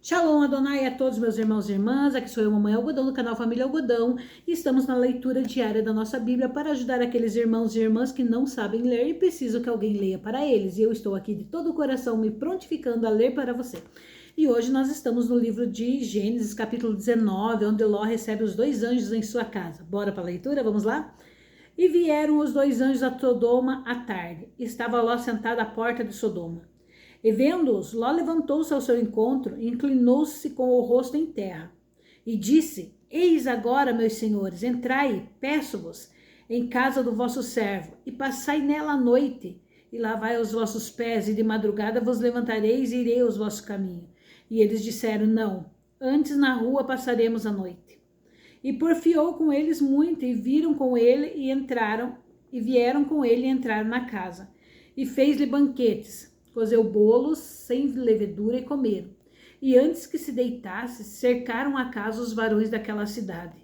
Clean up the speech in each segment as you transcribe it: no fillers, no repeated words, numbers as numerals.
Shalom Adonai a todos meus irmãos e irmãs, aqui sou eu, Mamãe Algodão, do canal Família Algodão, e estamos na leitura diária da nossa Bíblia para ajudar aqueles irmãos e irmãs que não sabem ler e precisam que alguém leia para eles, e eu estou aqui de todo o coração me prontificando a ler para você. E hoje nós estamos no livro de Gênesis, capítulo 19, onde Ló recebe os 2 anjos em sua casa. Bora para a leitura? Vamos lá? E vieram os 2 anjos a Sodoma à tarde, estava Ló sentado à porta de Sodoma. E vendo-os, Ló levantou-se ao seu encontro e inclinou-se com o rosto em terra. E disse: Eis agora, meus senhores, entrai, peço-vos, em casa do vosso servo, e passai nela a noite, e lavai os vossos pés, e de madrugada vos levantareis e irei aos vossos caminhos. E eles disseram: Não, antes na rua passaremos a noite. E porfiou com eles muito, e viram com ele e entraram, e vieram com ele e entraram na casa. E fez-lhe banquetes, cozeu bolos sem levedura e comeram. E antes que se deitasse, cercaram a casa os varões daquela cidade,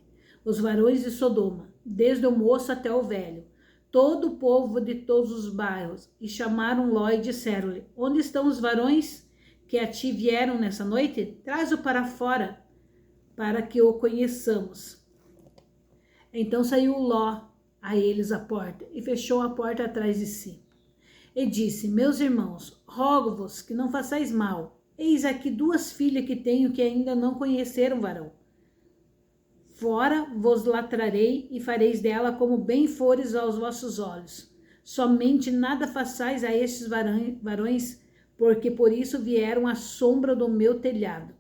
os varões de Sodoma, desde o moço até o velho, todo o povo de todos os bairros, e chamaram Ló e disseram-lhe: Onde estão os varões que a ti vieram nessa noite? Traz-o para fora, para que o conheçamos. Então saiu Ló a eles à porta, e fechou a porta atrás de si. E disse: Meus irmãos, rogo-vos que não façais mal. Eis aqui 2 filhas que tenho que ainda não conheceram varão. Fora vos latrarei e fareis dela como bem fores aos vossos olhos. Somente nada façais a estes varões, porque por isso vieram à sombra do meu telhado.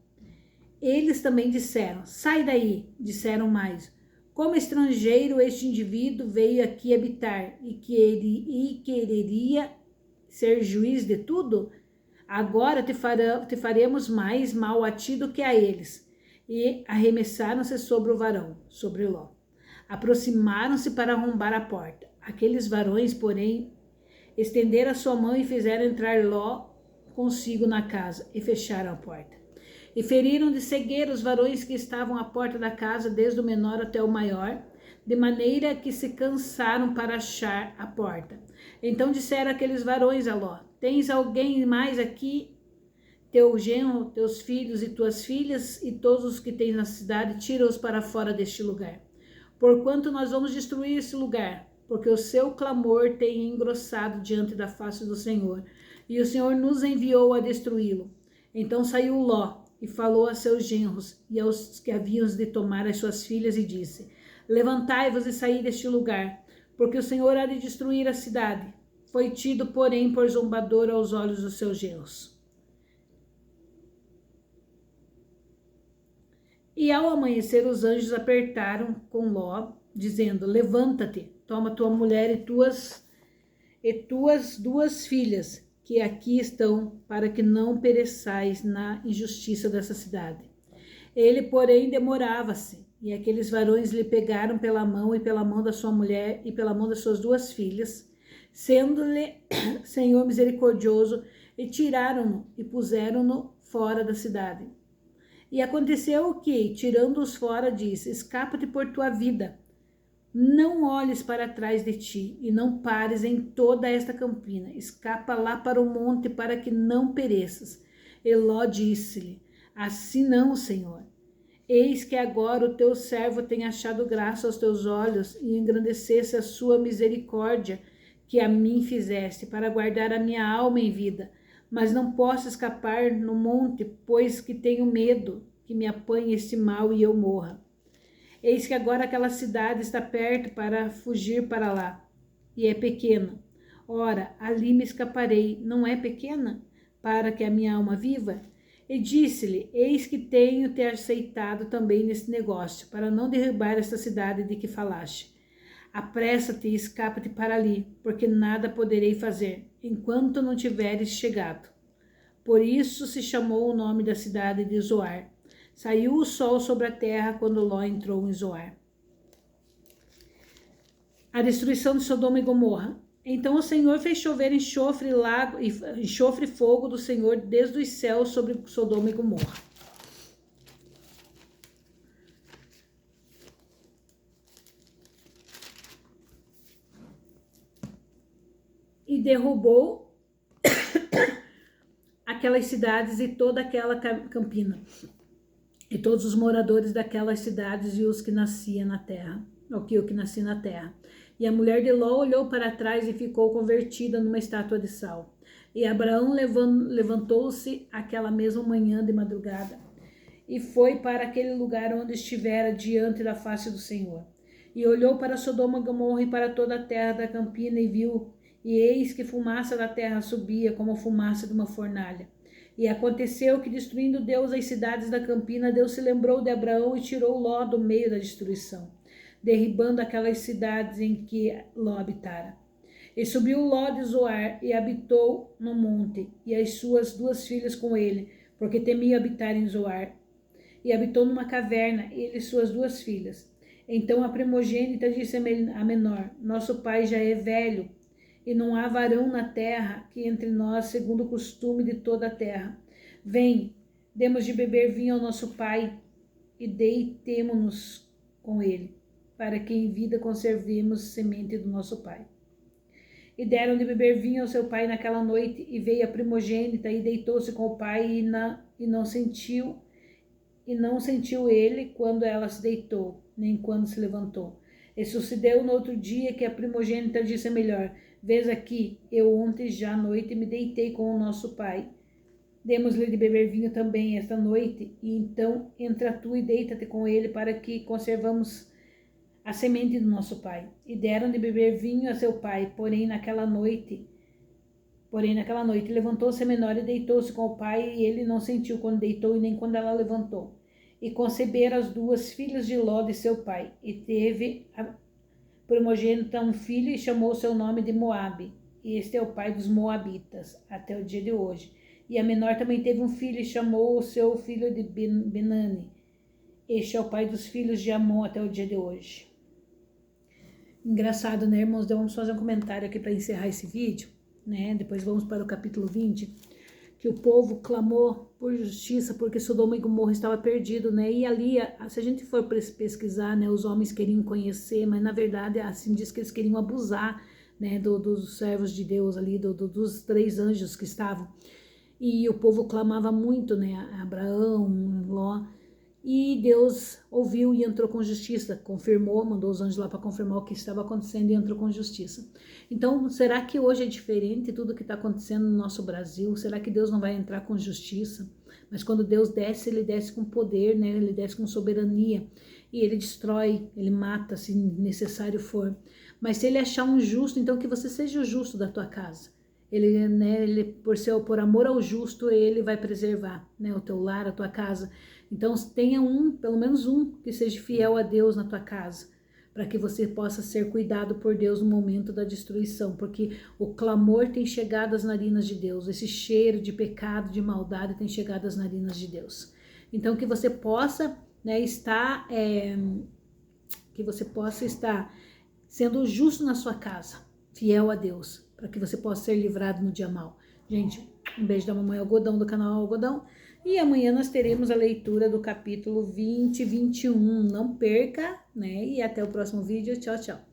Eles também disseram: Sai daí, disseram mais. Como estrangeiro, este indivíduo veio aqui habitar e quereria ser juiz de tudo? Agora te faremos mais mal a ti do que a eles. E arremessaram-se sobre o varão, sobre Ló. Aproximaram-se para arrombar a porta. Aqueles varões, porém, estenderam a sua mão e fizeram entrar Ló consigo na casa e fecharam a porta. E feriram de cegueira os varões que estavam à porta da casa, desde o menor até o maior, de maneira que se cansaram para achar a porta. Então disseram aqueles varões a Ló: Tens alguém mais aqui? Teu genro, teus filhos e tuas filhas, e todos os que tens na cidade, tira-os para fora deste lugar. Porquanto nós vamos destruir esse lugar, porque o seu clamor tem engrossado diante da face do Senhor, e o Senhor nos enviou a destruí-lo. Então saiu Ló e falou a seus genros e aos que haviam de tomar as suas filhas, e disse: Levantai-vos e saí deste lugar, porque o Senhor há de destruir a cidade. Foi tido, porém, por zombador aos olhos dos seus genros. E ao amanhecer os anjos apertaram com Ló, dizendo: Levanta-te, toma tua mulher e tuas 2 filhas, que aqui estão, para que não pereçais na injustiça dessa cidade. Ele, porém, demorava-se, e aqueles varões lhe pegaram pela mão e pela mão da sua mulher e pela mão das suas 2 filhas, sendo-lhe Senhor misericordioso, e tiraram-no e puseram-no fora da cidade. E aconteceu que, tirando-os fora, disse: Escapa-te por tua vida. Não olhes para trás de ti e não pares em toda esta campina. Escapa lá para o monte para que não pereças. E Ló disse-lhe: Assim não, Senhor. Eis que agora o teu servo tem achado graça aos teus olhos, e engrandecesse a sua misericórdia que a mim fizeste, para guardar a minha alma em vida. Mas não posso escapar no monte, pois que tenho medo que me apanhe este mal e eu morra. Eis que agora aquela cidade está perto para fugir para lá, e é pequena. Ora, ali me escaparei, não é pequena, para que a minha alma viva? E disse-lhe: Eis que tenho te aceitado também nesse negócio, para não derrubar esta cidade de que falaste. Apressa-te e escapa-te para ali, porque nada poderei fazer, enquanto não tiveres chegado. Por isso se chamou o nome da cidade de Zoar. Saiu o sol sobre a terra quando Ló entrou em Zoar. A destruição de Sodoma e Gomorra. Então o Senhor fez chover enxofre e fogo do Senhor desde os céus sobre Sodoma e Gomorra. E derrubou a aquelas cidades e toda aquela campina, e todos os moradores daquelas cidades e os que nasciam na terra, o que nascia na terra. E a mulher de Ló olhou para trás e ficou convertida numa estátua de sal. E Abraão levantou-se aquela mesma manhã de madrugada e foi para aquele lugar onde estivera diante da face do Senhor. E olhou para Sodoma e Gomorra e para toda a terra da campina e viu, e eis que fumaça da terra subia como fumaça de uma fornalha. E aconteceu que, destruindo Deus as cidades da campina, Deus se lembrou de Abraão e tirou Ló do meio da destruição, derribando aquelas cidades em que Ló habitara. E subiu Ló de Zoar e habitou no monte, e as suas 2 filhas com ele, porque temia habitar em Zoar. E habitou numa caverna, ele e suas 2 filhas. Então a primogênita disse à menor: nosso pai já é velho, e não há varão na terra que entre nós, segundo o costume de toda a terra. Vem, demos de beber vinho ao nosso pai, e deitemo-nos com ele, para que em vida conservemos semente do nosso pai. E deram de beber vinho ao seu pai naquela noite, e veio a primogênita e deitou-se com o pai, e não sentiu ele quando ela se deitou, nem quando se levantou. E sucedeu no outro dia que a primogênita disse a melhor: vês aqui, eu ontem já à noite me deitei com o nosso pai. Demos-lhe de beber vinho também esta noite, e então entra tu e deita-te com ele, para que conservamos a semente do nosso pai. E deram de beber vinho a seu pai, porém naquela noite levantou-se a menor e deitou-se com o pai, e ele não sentiu quando deitou e nem quando ela levantou. E conceberam as 2 filhas de Ló de seu pai, e teve a primogênita um filho e chamou seu nome de Moabe. E este é o pai dos moabitas até o dia de hoje. E a menor também teve um filho e chamou o seu filho de Benani. Este é o pai dos filhos de Amon até o dia de hoje. Engraçado, né, irmãos? Então, vamos fazer um comentário aqui para encerrar esse vídeo, né? Depois vamos para o capítulo 20, que o povo clamou por justiça porque Sodoma e Gomorra estava perdido, né? E ali, se a gente for pesquisar, né, os homens queriam conhecer, mas na verdade, assim diz que eles queriam abusar, né, dos servos de Deus ali, dos 3 anjos que estavam. E o povo clamava muito, né, Abraão, Ló. E Deus ouviu e entrou com justiça, confirmou, mandou os anjos lá para confirmar o que estava acontecendo e entrou com justiça. Então, será que hoje é diferente tudo que está acontecendo no nosso Brasil? Será que Deus não vai entrar com justiça? Mas quando Deus desce, ele desce com poder, né? Ele desce com soberania e ele destrói, ele mata se necessário for. Mas se ele achar um justo, então que você seja o justo da tua casa. Ele, né, por amor ao justo, ele vai preservar, né, o teu lar, a tua casa. Então tenha pelo menos um, que seja fiel a Deus na tua casa, para que você possa ser cuidado por Deus no momento da destruição, porque o clamor tem chegado às narinas de Deus, esse cheiro de pecado, de maldade tem chegado às narinas de Deus. Então que você possa, né, estar sendo justo na sua casa, fiel a Deus, para que você possa ser livrado no dia mau. Gente, um beijo da mamãe Algodão, do canal Algodão. E amanhã nós teremos a leitura do capítulo 20 e 21. Não perca, né? E até o próximo vídeo. Tchau, tchau.